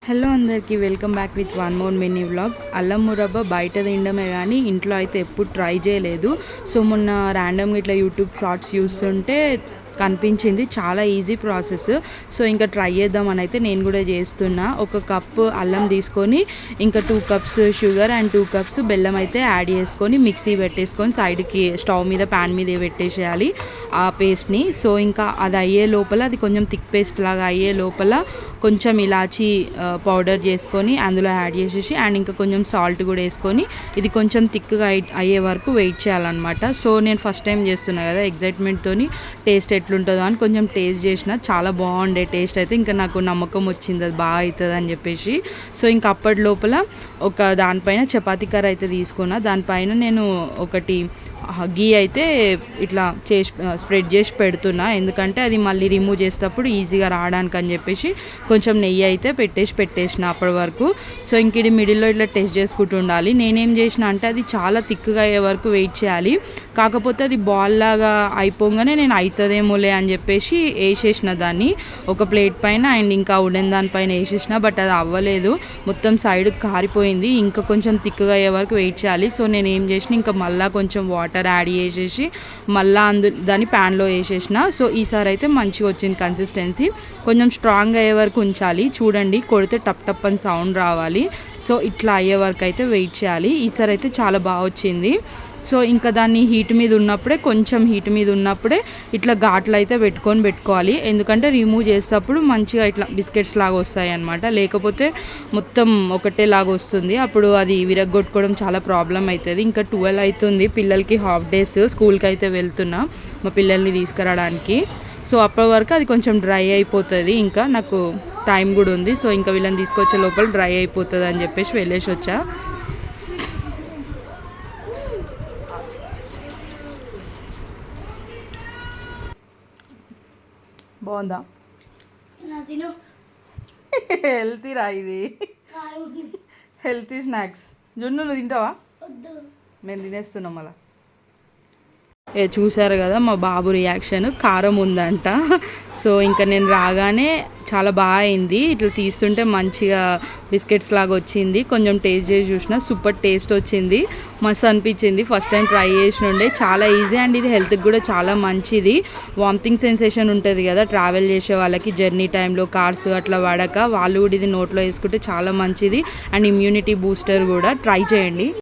Hello అందరికీ welcome back with one more mini vlog. అల్లం మురబ్బ బయట తినడమే కానీ ఇంట్లో అయితే ఎప్పుడు ట్రై చేయలేదు. సో మొన్న ర్యాండమ్గా ఇట్లా యూట్యూబ్ షార్ట్స్ చూస్తుంటే కనిపించింది, చాలా ఈజీ ప్రాసెస్. సో ఇంకా ట్రై చేద్దామని అయితే నేను కూడా చేస్తున్నా. ఒక కప్పు అల్లం తీసుకొని ఇంకా 2 కప్స్ షుగర్ అండ్ 2 కప్స్ బెల్లం అయితే యాడ్ చేసుకొని మిక్సీ పెట్టేసుకొని సైడ్కి స్టవ్ మీద ప్యాన్ మీద పెట్టేసేయాలి ఆ పేస్ట్ని. సో ఇంకా అది అయ్యే లోపల, అది కొంచెం థిక్ పేస్ట్ లాగా అయ్యే లోపల కొంచెం ఇలాచీ పౌడర్ చేసుకొని అందులో యాడ్ చేసేసి అండ్ ఇంకా కొంచెం సాల్ట్ కూడా వేసుకొని ఇది కొంచెం థిక్గా అయ్యే వరకు వెయిట్ చేయాలన్నమాట. సో నేను ఫస్ట్ టైం చేస్తున్నా కదా, ఎగ్జైట్మెంట్తోని టేస్ట్ ఎట్లుంటుందో అని కొంచెం టేస్ట్ చేసిన, చాలా బాగుండే టేస్ట్ అయితే. ఇంకా నాకు నమ్మకం వచ్చింది అది బాగా అవుతుంది అని చెప్పేసి. సో ఇంకా అప్పటి లోపల ఒక దానిపైన చపాతీ కర్ర అయితే తీసుకున్నా. దానిపైన నేను ఒకటి గీ అయితే ఇట్లా చేసి స్ప్రెడ్ చేసి పెడుతున్నా, ఎందుకంటే అది మళ్ళీ రిమూవ్ చేసేటప్పుడు ఈజీగా రావడానికి అని చెప్పేసి కొంచెం నెయ్యి అయితే పెట్టేసిన అప్పటి వరకు. సో ఇంక ఇది మిడిల్లో ఇట్లా టెస్ట్ చేసుకుంటూ ఉండాలి. నేనేం చేసిన అంటే అది చాలా థిక్గా అయ్యే వరకు వెయిట్ చేయాలి. కాకపోతే అది బాల్ లాగా అయిపోగానే నేను అవుతుందేమోలే అని చెప్పేసి వేసేసిన దాన్ని ఒక ప్లేట్ పైన అండ్ ఇంకా ఉడెన్ దానిపైన వేసేసిన. బట్ అది అవ్వలేదు, మొత్తం సైడ్ కారిపోయింది. ఇంకా కొంచెం థిక్గా అయ్యే వరకు వెయిట్ చేయాలి. సో నేను ఏం చేసిన, ఇంకా మళ్ళీ కొంచెం వాటర్ యాడ్ చేసేసి మళ్ళీ దాన్ని ప్యాన్లో వేసేసిన. సో ఈసారి అయితే మంచిగా వచ్చింది కన్సిస్టెన్సీ. కొంచెం స్ట్రాంగ్ అయ్యే వరకు ఉంచాలి. చూడండి, కొడితే టప్ టప్ అని సౌండ్ రావాలి. సో ఇట్లా అయ్యే వరకు అయితే వెయిట్ చేయాలి. ఈసారి అయితే చాలా బాగా వచ్చింది. సో ఇంకా దాన్ని హీట్ మీద ఉన్నప్పుడే, కొంచెం హీట్ మీద ఉన్నప్పుడే ఇట్లా ఘాట్లు అయితే పెట్టుకోవాలి. ఎందుకంటే రిమూవ్ చేసేటప్పుడు మంచిగా ఇట్లా బిస్కెట్స్ లాగా వస్తాయి అన్నమాట. లేకపోతే మొత్తం ఒకటే లాగా వస్తుంది, అప్పుడు అది విరగ్గొట్టుకోవడం చాలా ప్రాబ్లం అవుతుంది. ఇంకా 12 అవుతుంది, పిల్లలకి హాఫ్ డేస్, స్కూల్కి అయితే వెళ్తున్నా మా పిల్లల్ని తీసుకురావడానికి. సో అప్పటి వరకు అది కొంచెం డ్రై అయిపోతుంది. ఇంకా నాకు టైం కూడా ఉంది. సో ఇంకా వీళ్ళని తీసుకొచ్చే లోపల డ్రై అయిపోతుంది అని చెప్పేసి వెళ్ళేసి వచ్చా. బాగుందా? హెల్తీ రా ఇది, హెల్తీ స్నాక్స్. జున్ను నువ్వు తింటావా? మేము తినేస్తున్నాం అలా. చూసారు కదా మా బాబు రియాక్షన్, కారం ఉందంట. సో ఇంకా నేను రాగానే చాలా బాగా అయింది, ఇట్లా తీస్తుంటే మంచిగా బిస్కెట్స్ లాగా వచ్చింది. కొంచెం టేస్ట్ చేసి చూసిన, సూపర్ టేస్ట్ వచ్చింది, మస్తు అనిపించింది. ఫస్ట్ టైం ట్రై చేసినుండే. చాలా ఈజీ అండ్ ఇది హెల్త్కి కూడా చాలా మంచిది. వామిటింగ్ సెన్సేషన్ ఉంటుంది కదా ట్రావెల్ చేసే వాళ్ళకి, జర్నీ టైంలో కార్స్ అట్లా వాడక, వాళ్ళు కూడా ఇది నోట్లో వేసుకుంటే చాలా మంచిది అండ్ ఇమ్యూనిటీ బూస్టర్ కూడా. ట్రై చేయండి.